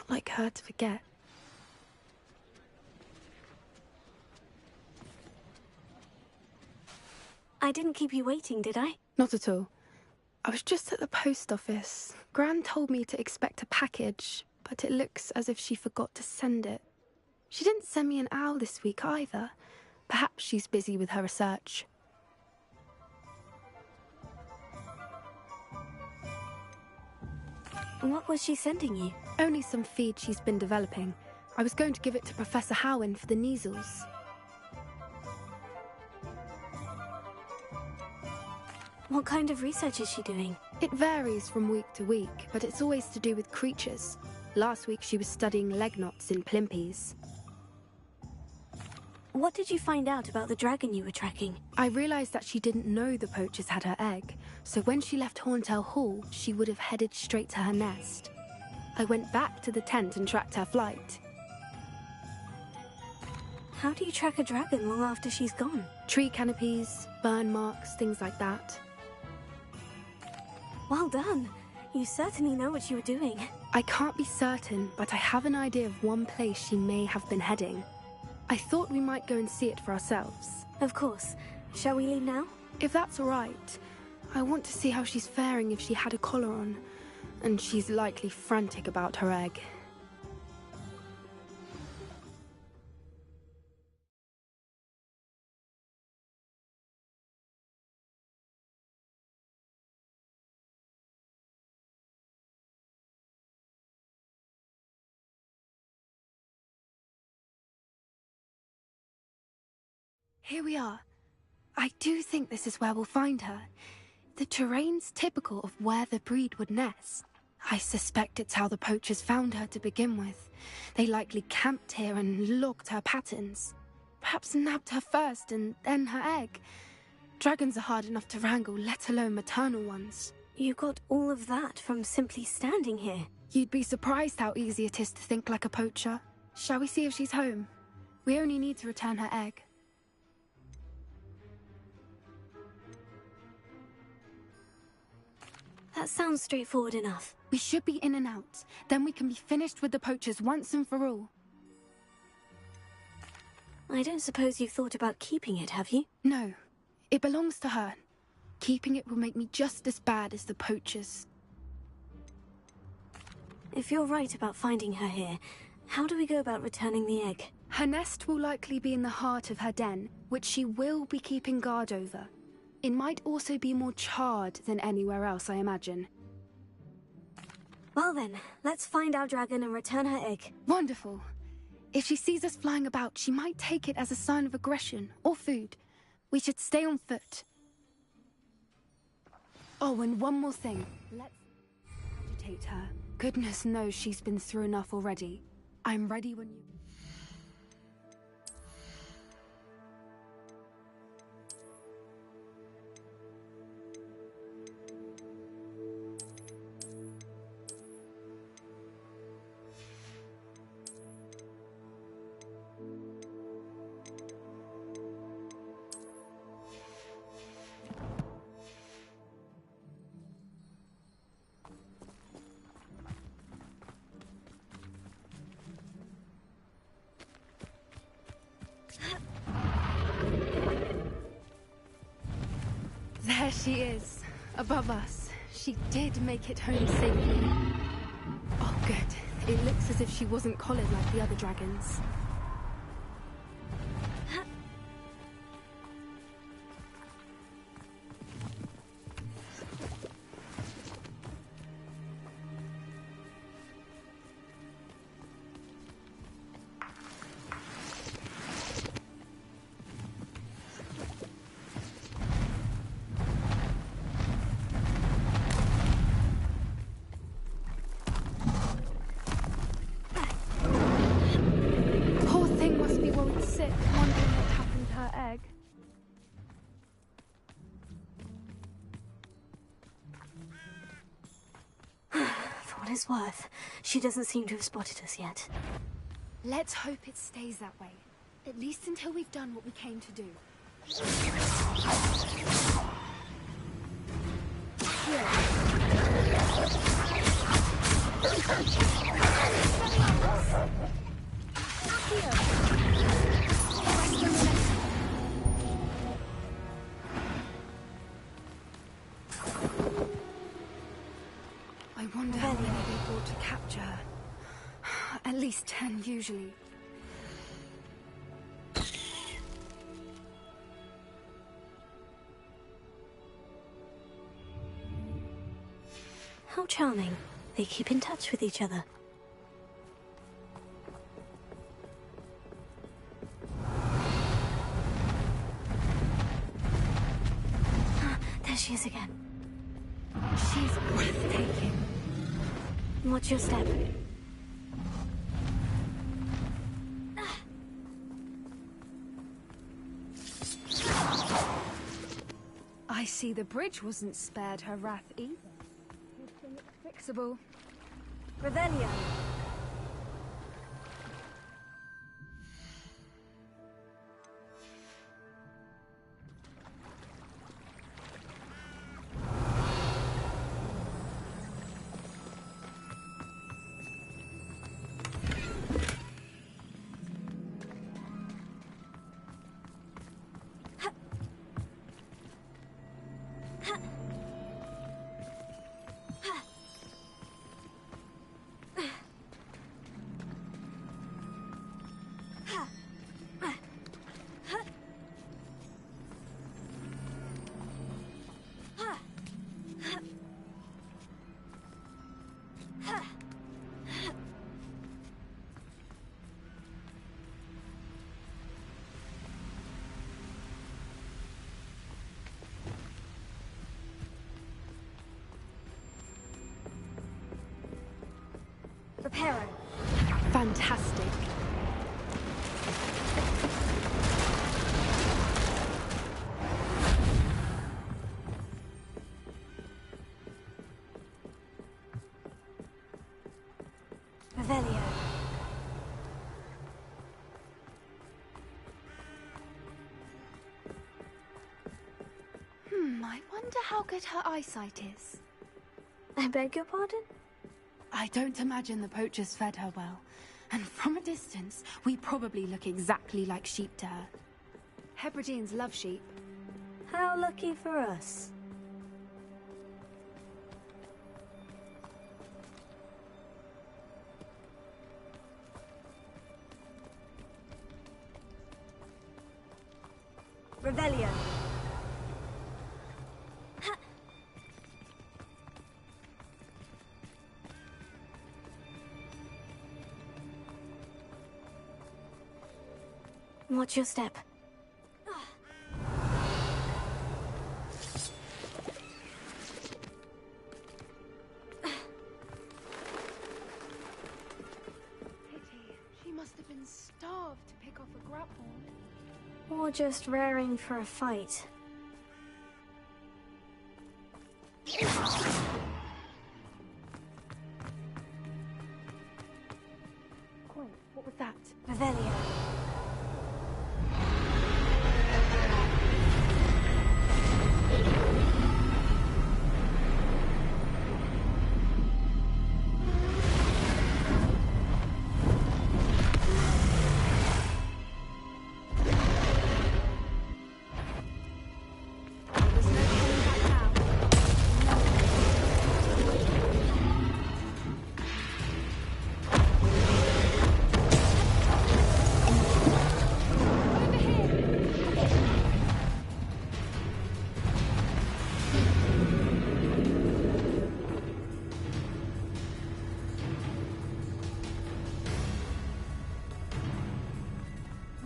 not like her to forget. I didn't keep you waiting, did I? Not at all. I was just at the post office. Gran told me to expect a package, but it looks as if she forgot to send it. She didn't send me an owl this week either. Perhaps she's busy with her research. What was she sending you? Only some feed she's been developing. I was going to give it to Professor Howen for the measles. What kind of research is she doing? It varies from week to week, but it's always to do with creatures. Last week she was studying leg knots in plimpies. What did you find out about the dragon you were tracking? I realized that she didn't know the poachers had her egg, so when she left Horntail Hall, she would have headed straight to her nest. I went back to the tent and tracked her flight. How do you track a dragon long after she's gone? Tree canopies, burn marks, things like that. Well done. You certainly know what you were doing. I can't be certain, but I have an idea of one place she may have been heading. I thought we might go and see it for ourselves. Of course. Shall we leave now? If that's all right. I want to see how she's faring if she had a collar on. And she's likely frantic about her egg. Here we are. I do think this is where we'll find her. The terrain's typical of where the breed would nest. I suspect it's how the poachers found her to begin with. They likely camped here and logged her patterns. Perhaps nabbed her first and then her egg. Dragons are hard enough to wrangle, let alone maternal ones. You got all of that from simply standing here. You'd be surprised how easy it is to think like a poacher. Shall we see if she's home? We only need to return her egg. That sounds straightforward enough. We should be in and out. Then we can be finished with the poachers once and for all. I don't suppose you've thought about keeping it, have you? No. It belongs to her. Keeping it will make me just as bad as the poachers. If you're right about finding her here, how do we go about returning the egg? Her nest will likely be in the heart of her den, which she will be keeping guard over. It might also be more charred than anywhere else, I imagine. Well then, let's find our dragon and return her egg. Wonderful. If she sees us flying about, she might take it as a sign of aggression or food. We should stay on foot. Oh, and one more thing. Let's agitate her. Goodness knows she's been through enough already. I'm ready when you... There she is, above us. She did make it home safely. Oh, good. It looks as if she wasn't collared like the other dragons. Sick, wondering what happened to her egg. For what it's worth, she doesn't seem to have spotted us yet. Let's hope it stays that way. At least until we've done what we came to do. Here. I wonder how many they brought to capture. At least 10 usually. How charming. They keep in touch with each other. There she is again. She's breathtaking. Watch your step. I see the bridge wasn't spared her wrath either. Fixable. Revelio. Reparo. Fantastic. Revelio. I wonder how good her eyesight is. I beg your pardon? I don't imagine the poachers fed her well. And from a distance, we probably look exactly like sheep to her. Hebrideans love sheep. How lucky for us. Revelio. Watch your step. Pity. She must have been starved to pick off a grapple. Or just raring for a fight. Wait, what was that? Revelio. There's no coming back now. Over here!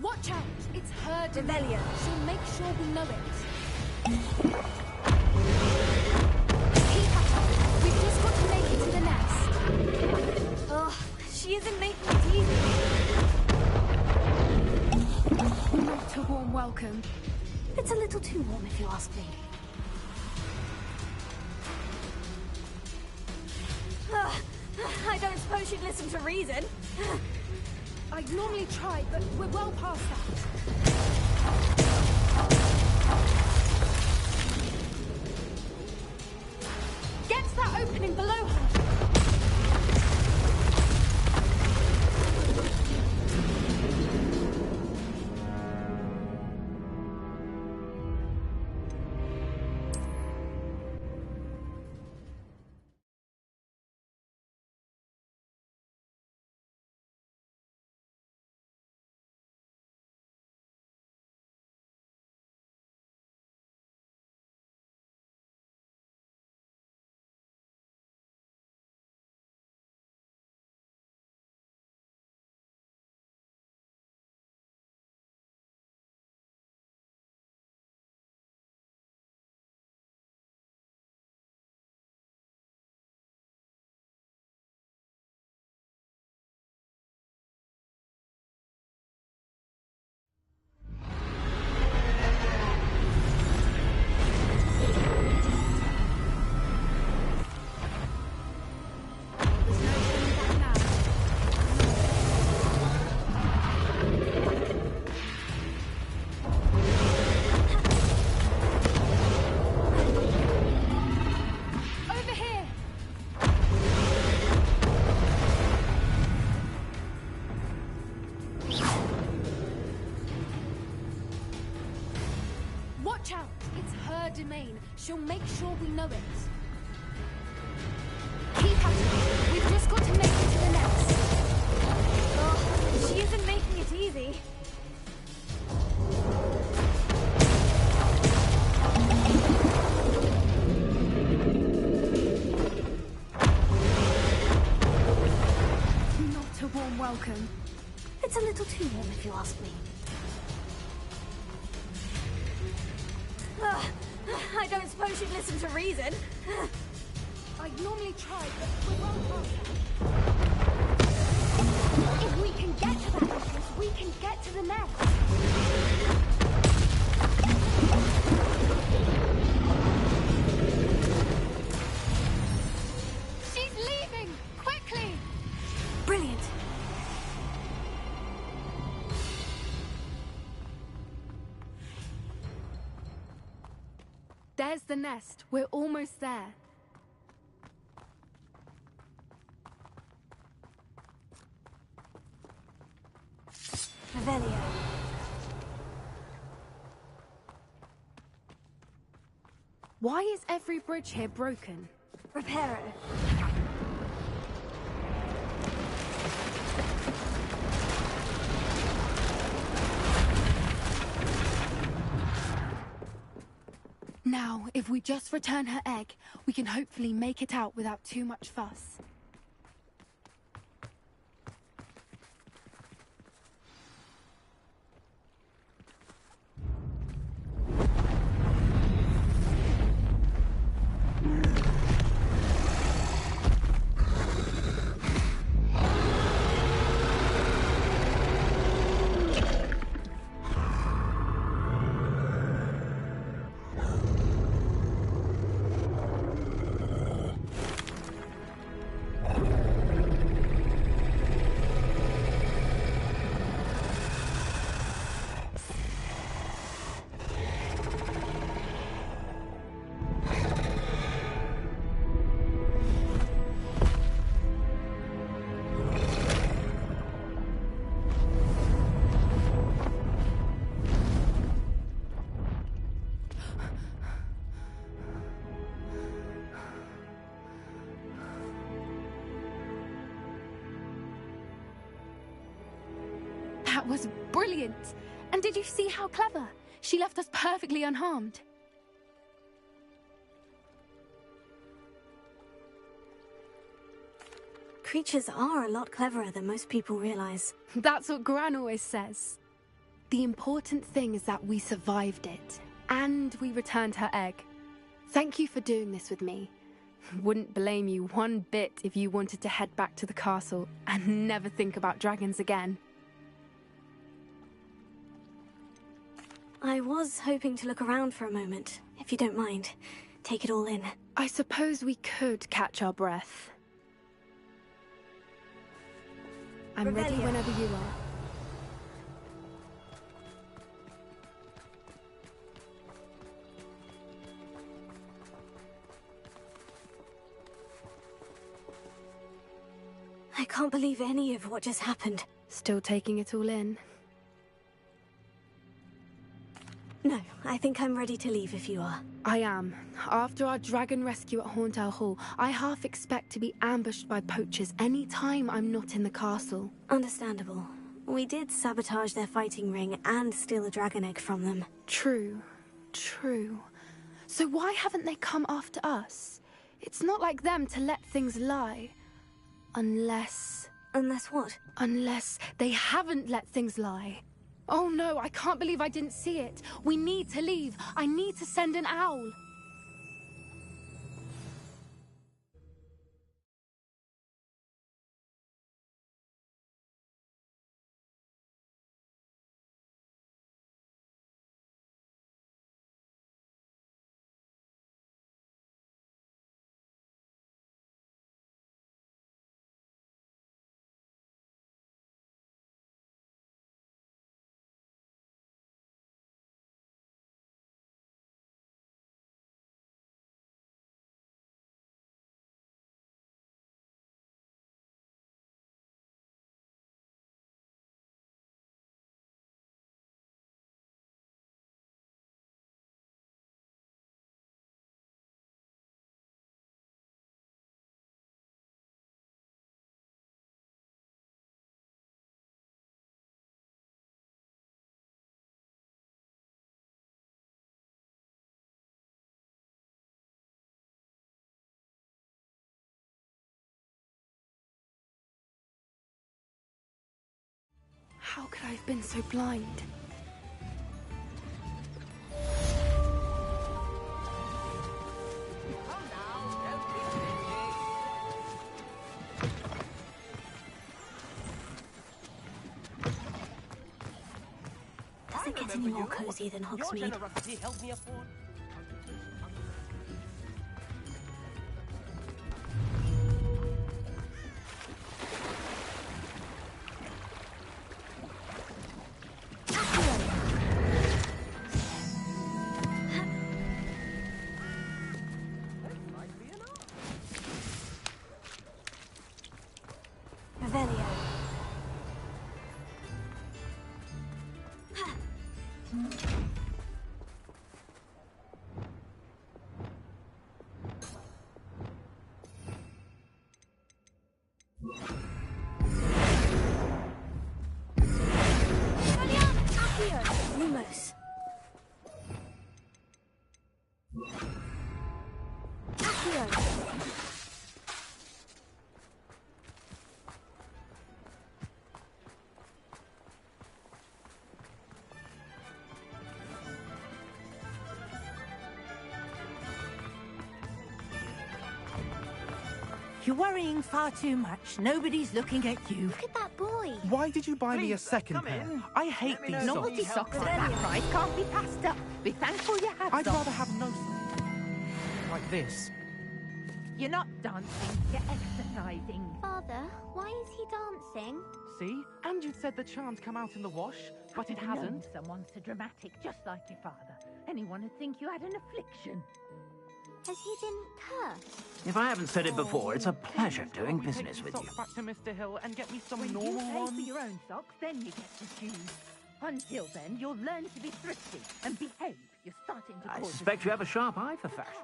Watch out! It's her domain. Revelio. She'll make sure we know it. Keep at it. We've just got to make it to the nest. Oh, she isn't making it easy. Not a warm welcome. It's a little too warm if you ask me. I don't suppose she'd listen to reason. I'd normally try, but we're well past that. Get to that opening below her. She'll make sure we know it. Keep at it. We've just got to make it to the nest. Oh, she isn't making it easy. Not a warm welcome. It's a little too warm, if you ask me. I don't suppose you'd listen to reason. I'd normally try, but we're well past that. If we can get to that entrance, we can get to the nest. She's leaving! Quickly! Brilliant. There's the nest. We're almost there. Revelio. Why is every bridge here broken? Reparo. Now, if we just return her egg, we can hopefully make it out without too much fuss. That was brilliant! And did you see how clever? She left us perfectly unharmed. Creatures are a lot cleverer than most people realize. That's what Gran always says. The important thing is that we survived it, and we returned her egg. Thank you for doing this with me. Wouldn't blame you one bit if you wanted to head back to the castle and never think about dragons again. I was hoping to look around for a moment, if you don't mind. Take it all in. I suppose we could catch our breath. I'm ready Revelio. whenever you are. I can't believe any of what just happened. Still taking it all in. No, I think I'm ready to leave if you are. I am. After our dragon rescue at Hauntow Hall, I half expect to be ambushed by poachers any time I'm not in the castle. Understandable. We did sabotage their fighting ring and steal a dragon egg from them. True. True. So why haven't they come after us? It's not like them to let things lie. Unless What? Unless they haven't let things lie. Oh no, I can't believe I didn't see it. We need to leave. I need to send an owl. How could I have been so blind? Does it get any more cozy than Hogsmeade? Lumos. Accio. You're worrying far too much. Nobody's looking at you. Look at that boy. Why did you buy me a second pair? I hate these socks. Novelty socks at that price can't be passed up. Be thankful you have I'd some. rather have no socks. Like this. You're not dancing, you're exercising. Father, why is he dancing? See? And you said the charm's come out in the wash, but it hasn't. Someone so dramatic, just like your father. Anyone would think you had an affliction. Has he been cursed? If I haven't said it before, it's a pleasure doing business with you. Back to Mr. Hill and get me some When normal you pay ones. for your own socks, then you get to choose. Until then, you'll learn to be thrifty and behave. You're starting to I cause suspect you have a sharp eye for fashion.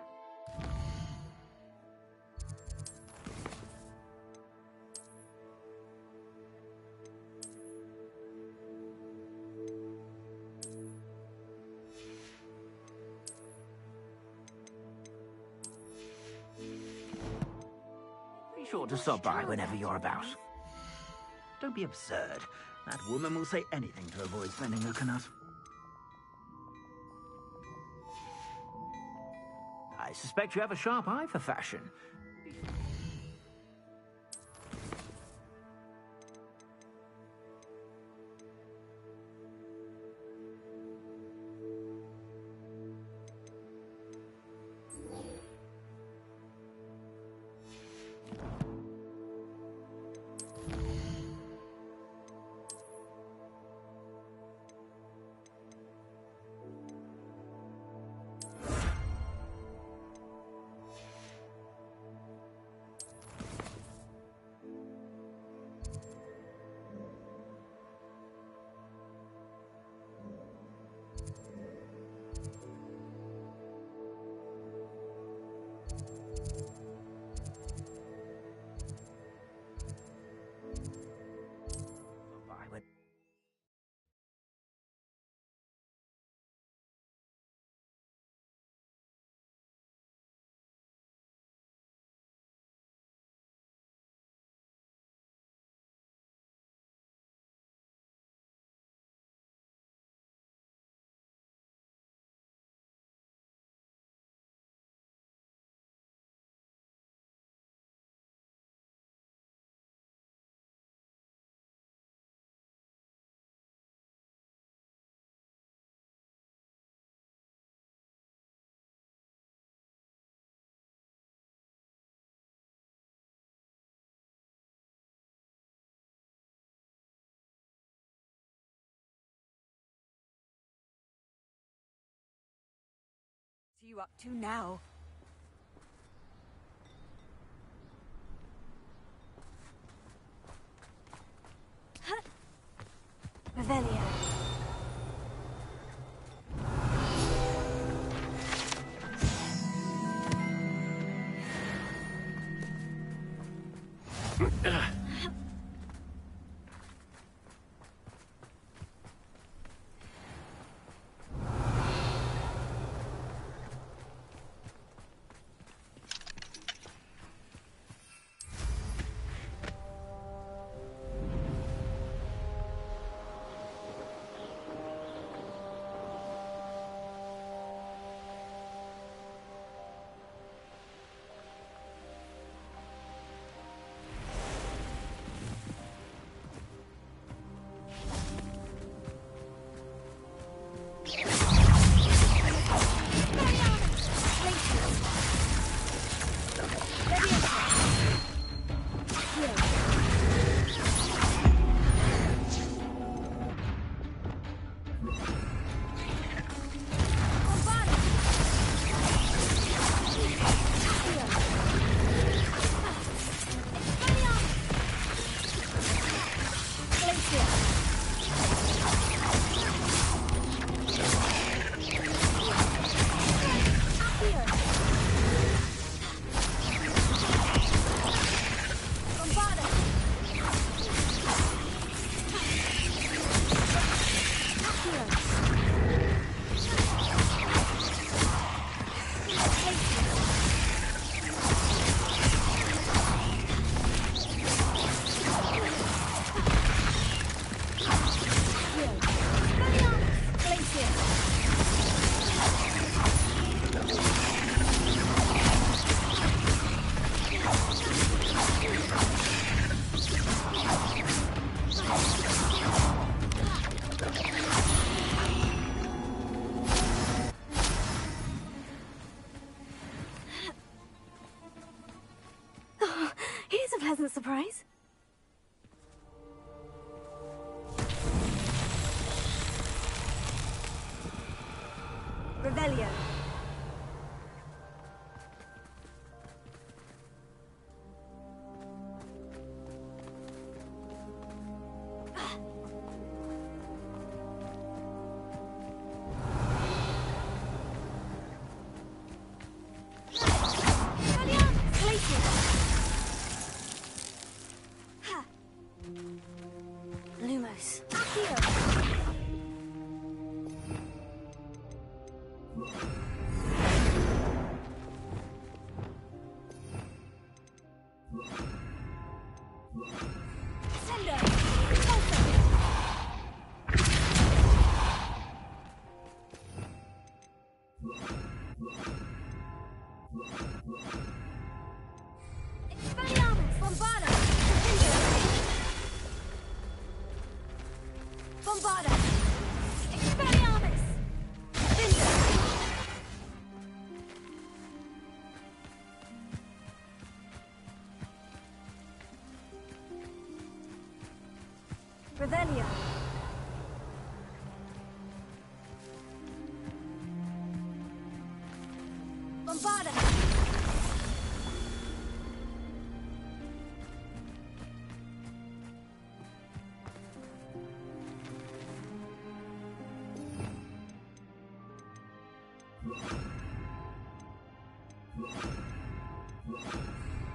Be sure to stop by whenever you're about. Don't be absurd. That woman will say anything to avoid spending her canut. I suspect you have a sharp eye for fashion. You up to now? Revelio. pleasant surprise? Revelio. Lumos. Here. Sender. Expelliarmus. Bombarda. Bombarda! Expelliarmus! Cinder! Revelio. Bombarda!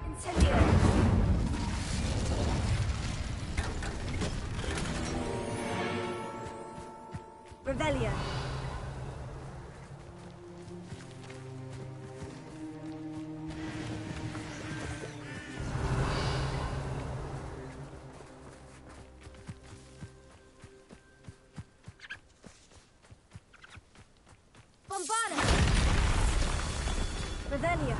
Incendio! Revelio. Bombarda! Revelio.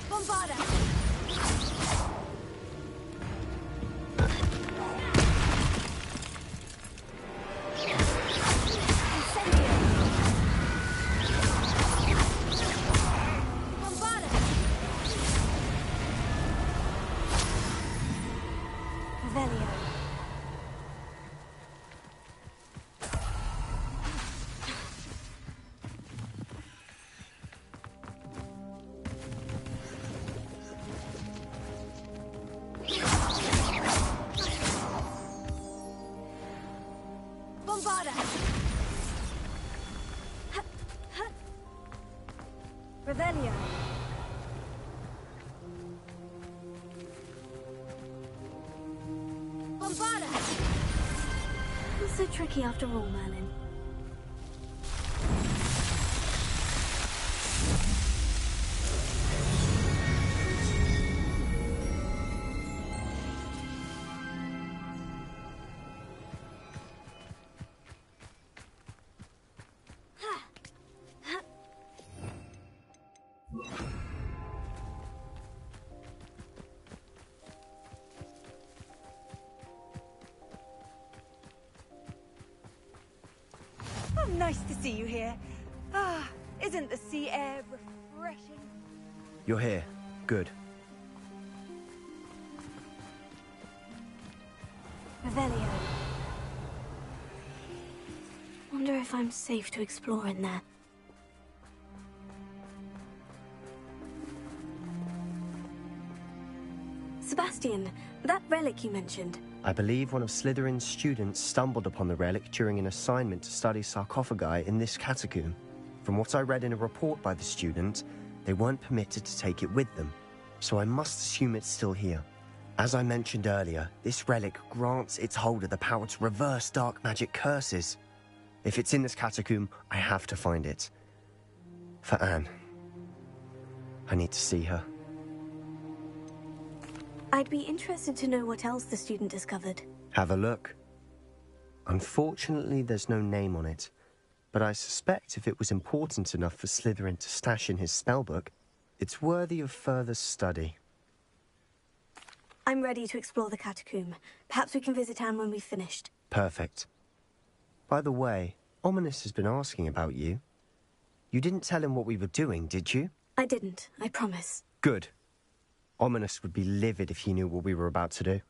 Bombarda! Revelio. Bombarda! Revelio. Bombarda! Not so tricky after all, Merlin. Oh, nice to see you here. Ah, isn't the sea air refreshing? You're here. Good. Revelio. Wonder if I'm safe to explore in there. Sebastian, that relic you mentioned. I believe one of Slytherin's students stumbled upon the relic during an assignment to study sarcophagi in this catacomb. From what I read in a report by the student, they weren't permitted to take it with them, so I must assume it's still here. As I mentioned earlier, this relic grants its holder the power to reverse dark magic curses. If it's in this catacomb, I have to find it. For Anne. I need to see her. I'd be interested to know what else the student discovered. Have a look. Unfortunately, there's no name on it, but I suspect if it was important enough for Slytherin to stash in his spellbook, it's worthy of further study. I'm ready to explore the catacomb. Perhaps we can visit Anne when we've finished. Perfect. By the way, Ominous has been asking about you. You didn't tell him what we were doing, did you? I didn't, I promise. Good. Ominous would be livid if he knew what we were about to do.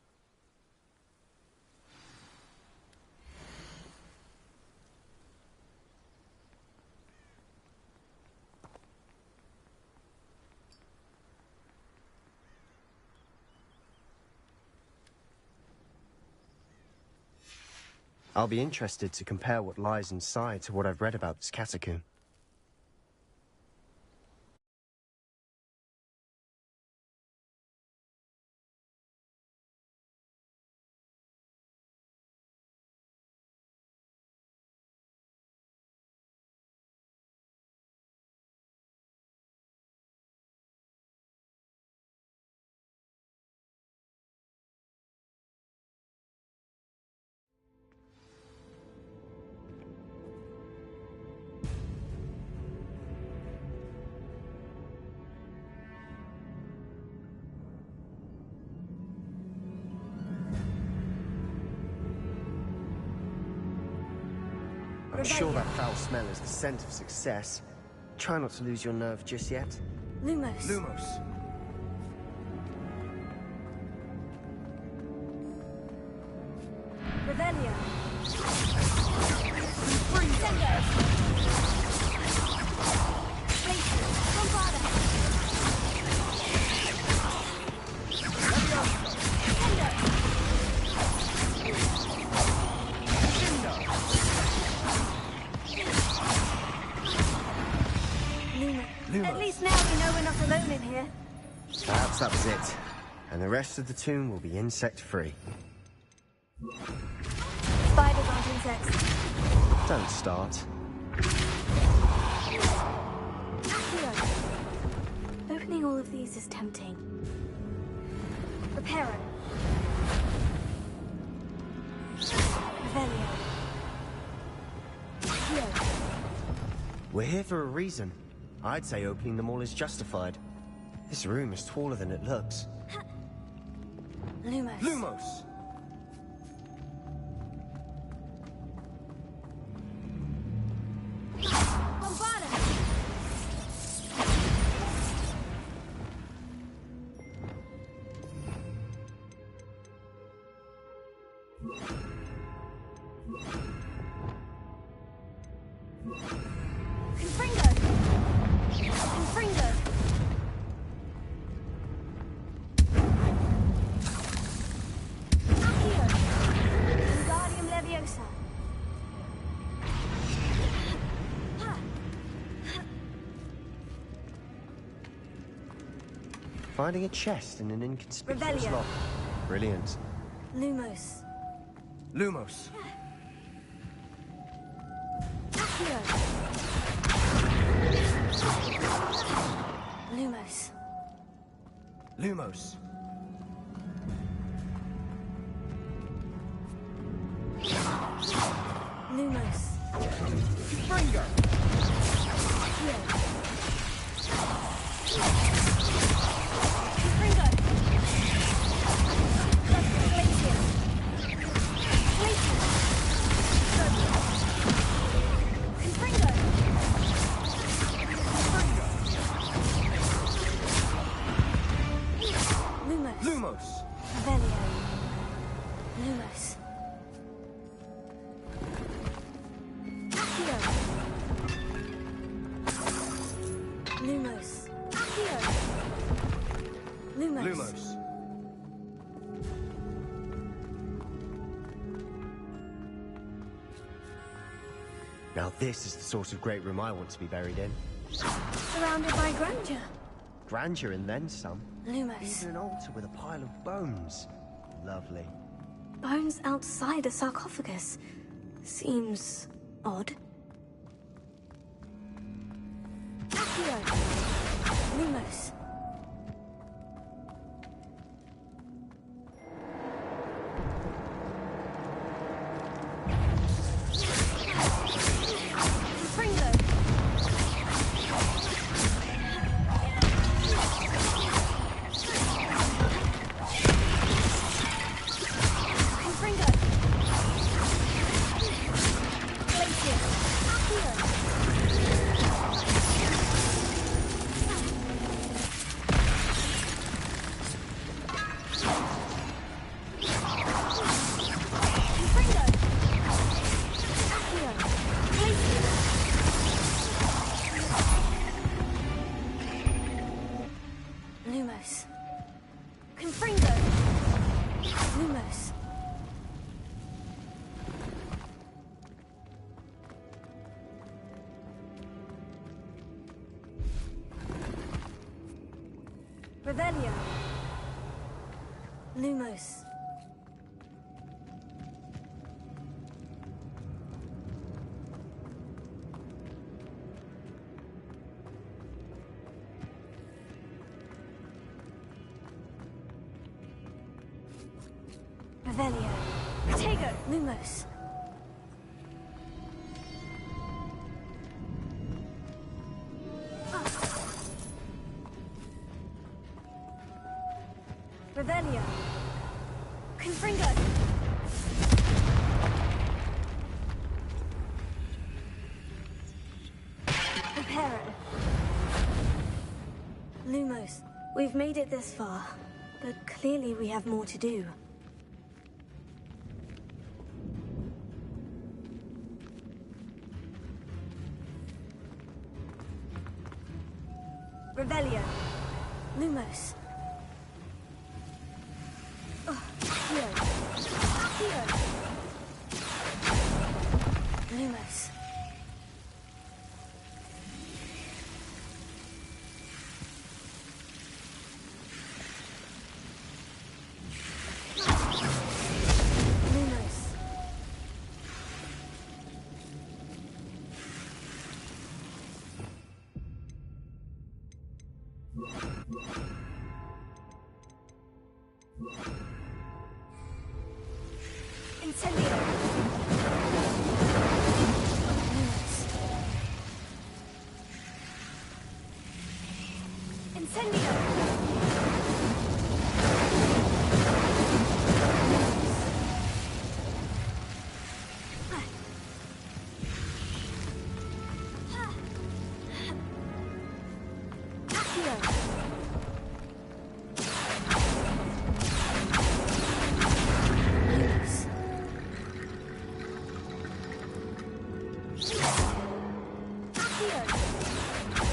I'll be interested to compare what lies inside to what I've read about this catacomb. I'm sure that foul smell is the scent of success. Try not to lose your nerve just yet. Lumos. Lumos. Revelio. At least now we know we're not alone in here. Perhaps that was it. And the rest of the tomb will be insect-free. Spiders aren't insects. Don't start. Accio. Opening all of these is tempting. Reparo. Revelio. Accio. We're here for a reason. I'd say opening them all is justified. This room is taller than it looks. Lumos. Lumos! Bombarda. Confringo. Confringo. Accio. Wingardium Leviosa. Finding a chest in an inconspicuous Revelio. lock. Brilliant. Lumos. Lumos. Accio. Lumos. Lumos. Lumos. Fringo! Accio. Confringo. Glacium. Glacium. Confringo. Lumos. Lumos! Revelio. Lumos. Accio. Lumos. Accio. Lumos. Lumos. Now this is the sort of great room I want to be buried in. Surrounded by grandeur. Grandeur and then some. Lumos. Even an altar with a pile of bones. Lovely. Bones outside a sarcophagus. Seems odd. Accio. Lumos. Revelio. Lumos. Revelio. Protego. Lumos. Revelio. Confringo. Preparo. Lumos, we've made it this far, but clearly we have more to do. Revelio. Lumos. Lumos. Incendio. Incendio.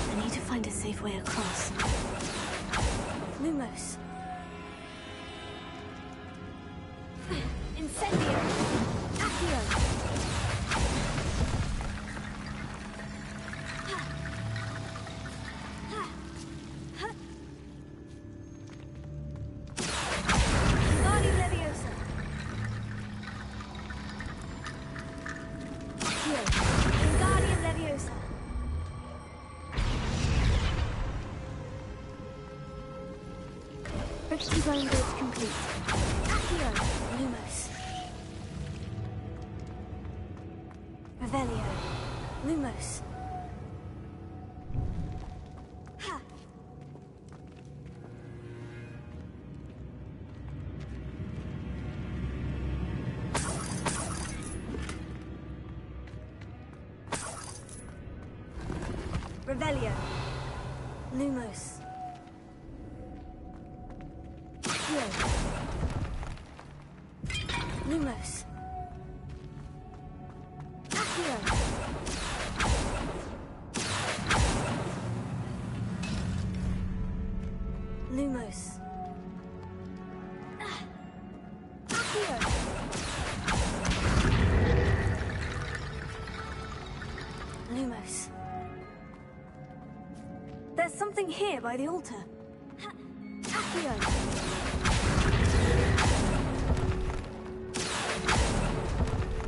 I need to find a safe way across. Lumos. Incendio. Accio. Guardian Leviosa. Accio. Guardian Leviosa. Rickety bone bridge complete. Accio. Lumos. Revelio. Lumos. Ha! Revelio. Lumos. Accio. Lumos. Accio. Lumos. Accio. There's something here by the altar. Accio.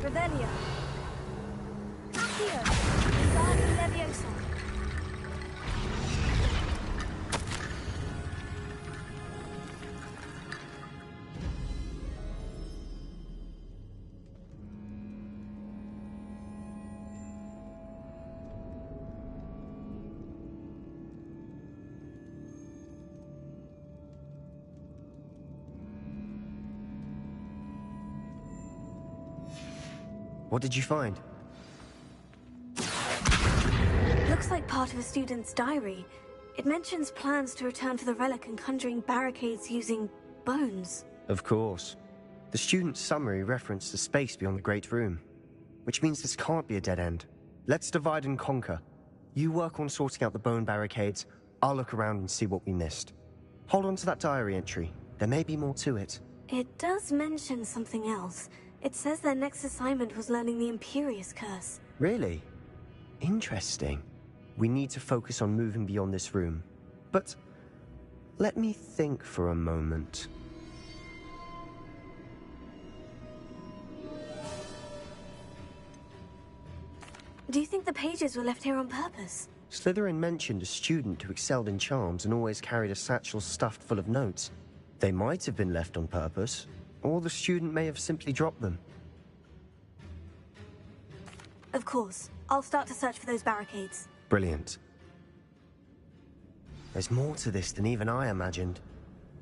Revelio. Accio. Guardian Leviosa. What did you find? Looks like part of a student's diary. It mentions plans to return to the relic and conjuring barricades using bones. Of course. The student's summary referenced the space beyond the Great Room, which means this can't be a dead end. Let's divide and conquer. You work on sorting out the bone barricades, I'll look around and see what we missed. Hold on to that diary entry. There may be more to it. It does mention something else. It says their next assignment was learning the Imperious Curse. Really? Interesting. We need to focus on moving beyond this room. But let me think for a moment. Do you think the pages were left here on purpose? Slytherin mentioned a student who excelled in charms and always carried a satchel stuffed full of notes. They might have been left on purpose, or the student may have simply dropped them. Of course. I'll start to search for those barricades. Brilliant. There's more to this than even I imagined.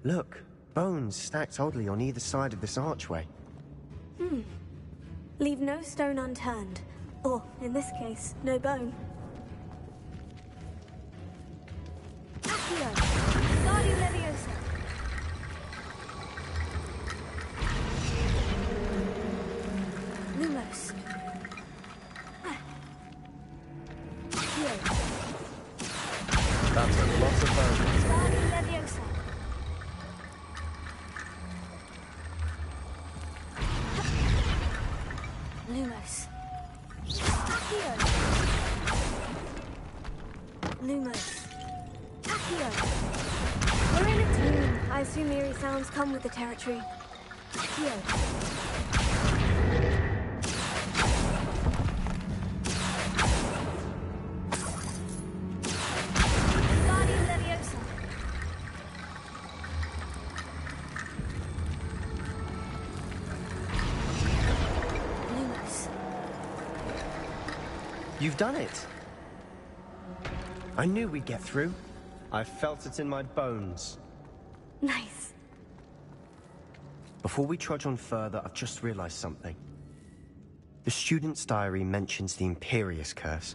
Look, bones stacked oddly on either side of this archway. Leave no stone unturned. Or, in this case, no bone. Accio! Guardian Leviosa! Lumos! Accio! That's a lot of bones. Guardian Leviosa! Lumos! Accio! Lumos! Accio! We're in a tomb. I assume eerie sounds come with the territory. Accio! Guardian Leviosa! Lumos! You've done it! I knew we'd get through. I felt it in my bones. Nice. Before we trudge on further, I've just realized something. The student's diary mentions the Imperious Curse.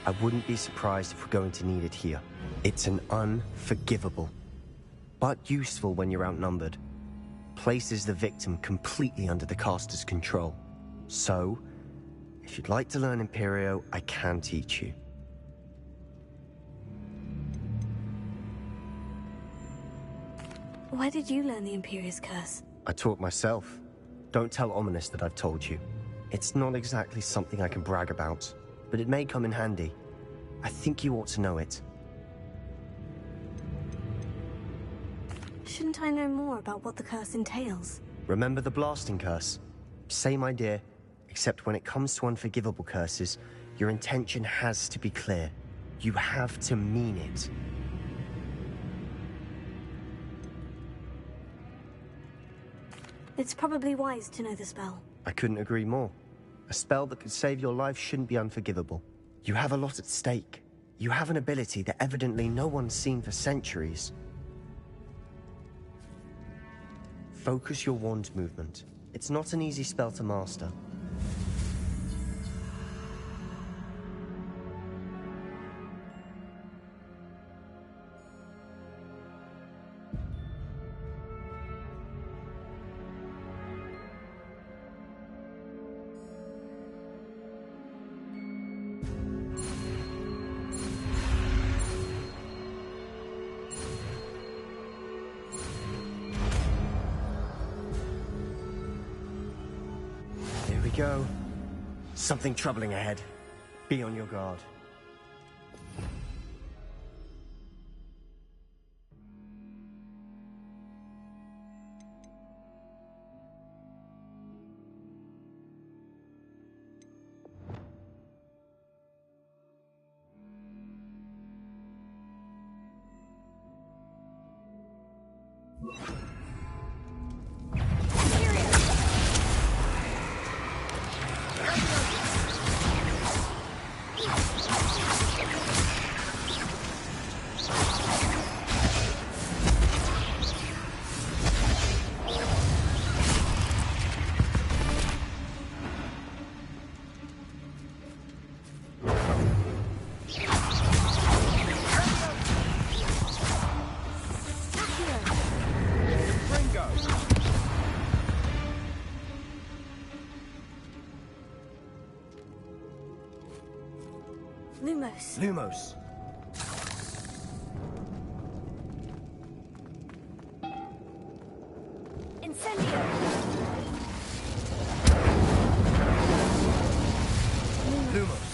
I wouldn't be surprised if we're going to need it here. It's an unforgivable, but useful when you're outnumbered. Places the victim completely under the caster's control. So, if you'd like to learn Imperio, I can teach you. Where did you learn the Imperious Curse? I taught myself. Don't tell Ominous that I've told you. It's not exactly something I can brag about, but it may come in handy. I think you ought to know it. Shouldn't I know more about what the curse entails? Remember the blasting curse? Same idea, except when it comes to unforgivable curses, your intention has to be clear. You have to mean it. It's probably wise to know the spell. I couldn't agree more. A spell that could save your life shouldn't be unforgivable. You have a lot at stake. You have an ability that evidently no one's seen for centuries. Focus your wand movement. It's not an easy spell to master. Here we go. Something troubling ahead. Be on your guard. Lumos. Lumos. Incendio. Lumos.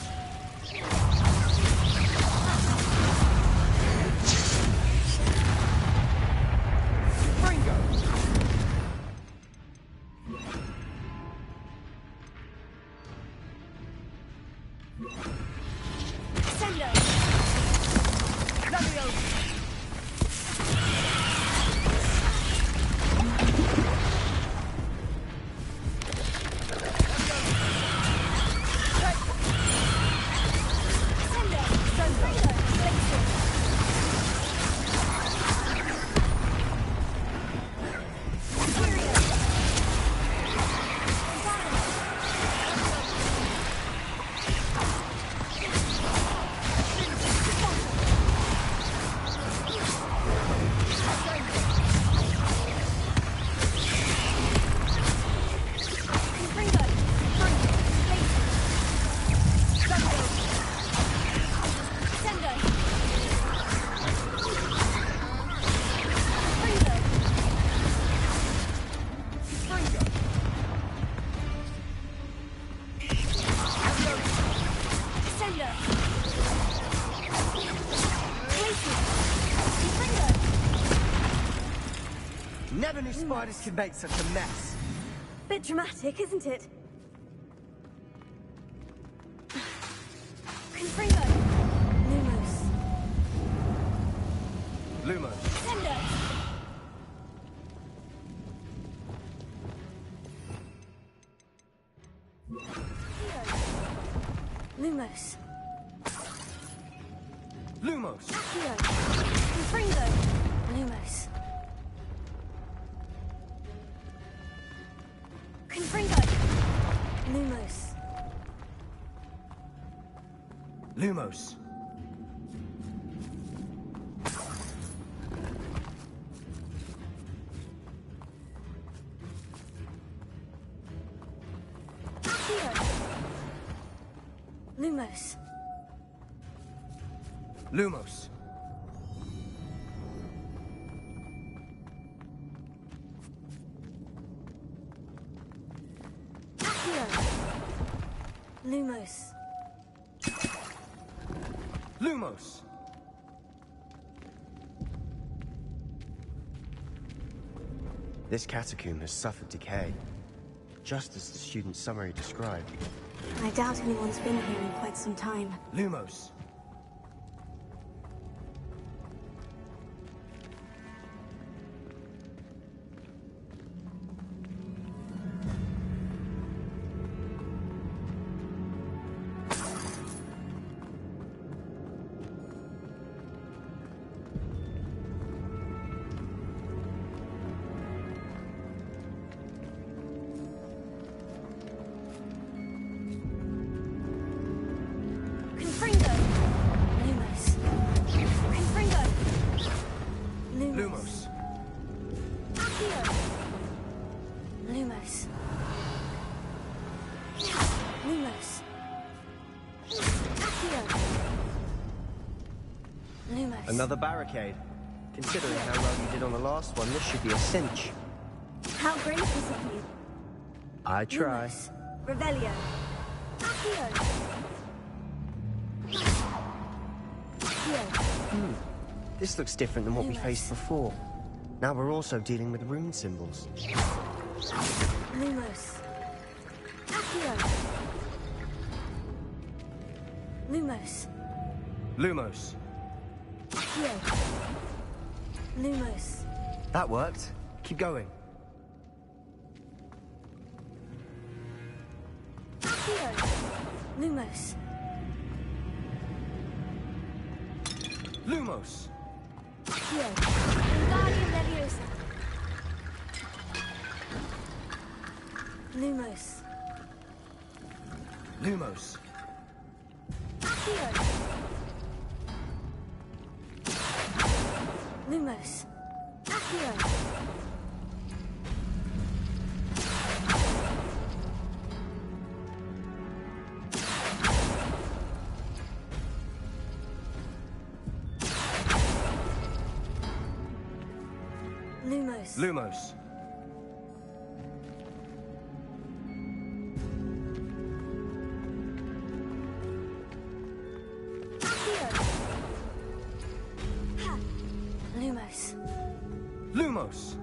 Ringo. Sendo. Never knew spiders could make such a mess. Bit dramatic, isn't it? Confringo. Lumos. Lumos. Sendo. Lumos. Lumos. Accio. Confringo. Lumos. Confringo. Lumos. Lumos. Accio. Lumos. Lumos. Accio. Lumos. Lumos. This catacomb has suffered decay, just as the student's summary described. I doubt anyone's been here in quite some time. Lumos. Confringo. Lumos. Confringo. Lumos. Accio. Lumos. Lumos. Accio. Lumos. Another barricade. Considering how well you did on the last one, this should be a cinch. How gracious of you. I try. Lumos. Revelio. Accio. Accio. This looks different than what we faced before. Now we're also dealing with rune symbols. Lumos. Accio. Lumos. Lumos. Accio. Lumos. That worked. Keep going. Theo. Lumos. Lumos! Theo. Wingardium Leviosa. Lumos. Lumos. Theo. Lumos. Theo. Lumos. Lumos. Theo. Ha. Lumos. Lumos!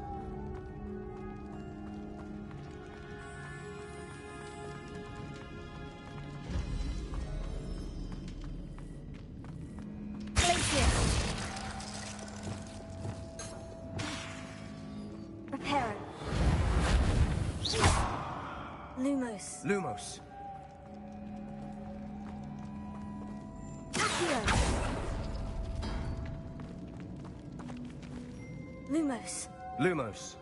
Glacier. Reparo. Lumos. Lumos. Theo. Lumos. Lumos.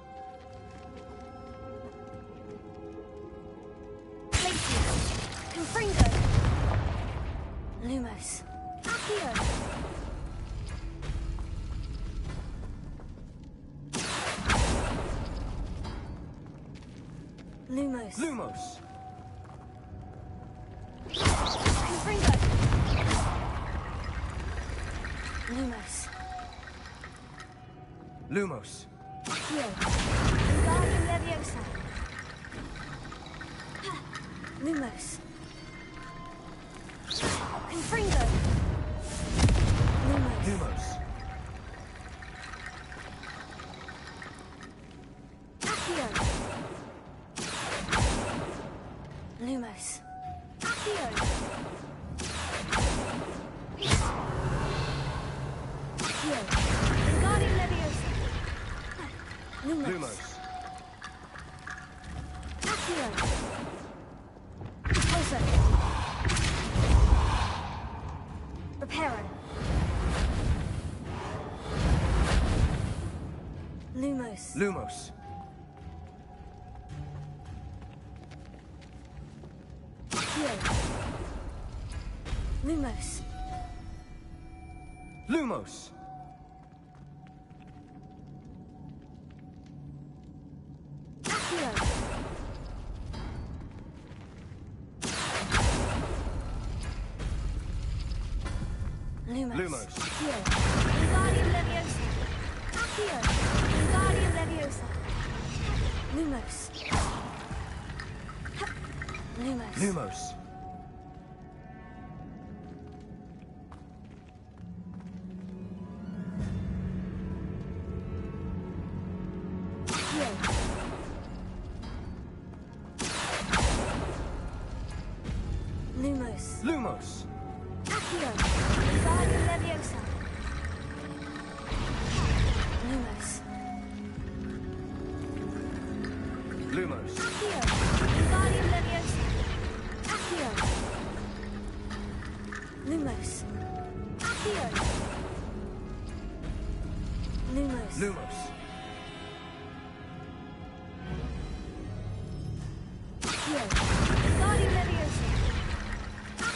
Glacier. Confringo. Lumos. Theo. Lumos. Lumos. Confringo. Lumos. Lumos. Theo. Wingardium Leviosa. Ha. Lumos. Confringo. Lumos. Lumos. Theo. Lumos. Theo. Theo. Wingardium Leviosa. Lumos. Lumos. Theo. Repulsor. Reparo. Lumos. Lumos. Theo. Lumos. Lumos. Theo. Lumos. Lumos. Theo. Wingardium Leviosa. Theo. Wingardium Leviosa. Lumos. Ha. Lumos. Lumos. Theo. Lumos. Lumos. Theo. Wingardium Leviosa. Lumos. Lumos. Theo. Wingardium Leviosa. Theo. Lumos. Theo. Lumos. Lumos. Theo. Wingardium Leviosa.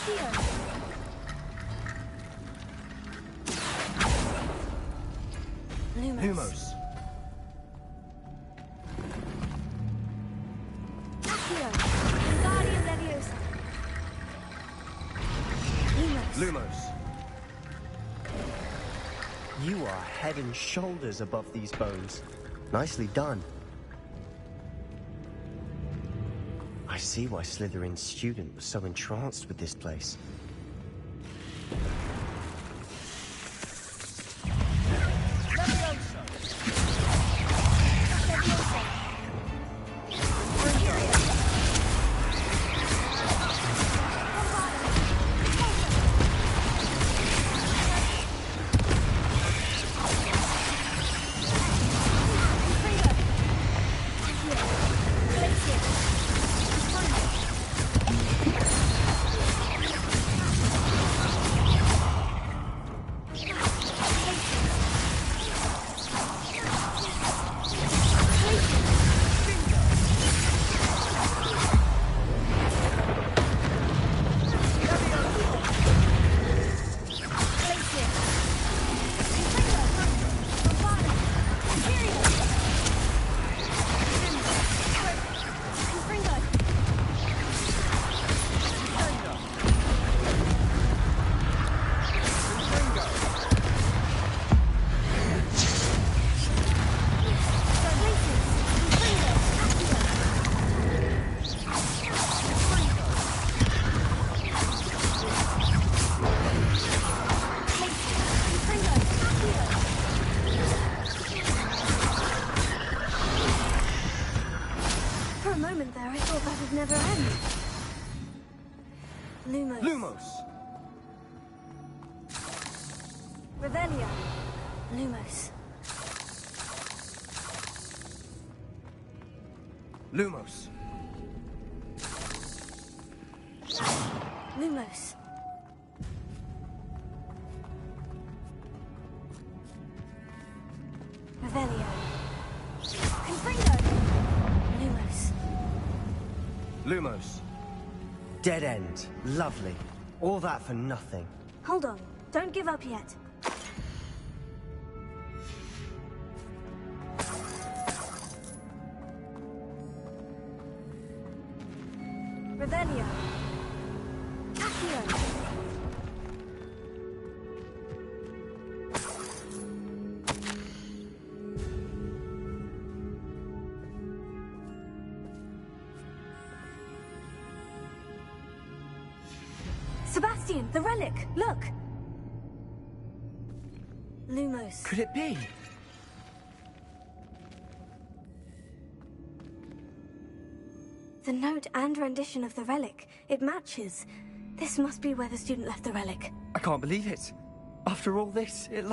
Theo. Lumos. Lumos. Theo. Wingardium Leviosa. Lumos. Lumos. You are head and shoulders above these bones. Nicely done. I see why Slytherin's student was so entranced with this place. would never end. Lumos. Lumos! Revelio. Lumos. Lumos. Lumos. Revelio. Confringo. Lumos. Lumos. Dead end. Lovely. All that for nothing. Hold on. Don't give up yet. Revelio. Accio. Sebastian, the relic! Look! Lumos. Could it be? The note and rendition of the relic. It matches. This must be where the student left the relic. I can't believe it. After all this, it lies.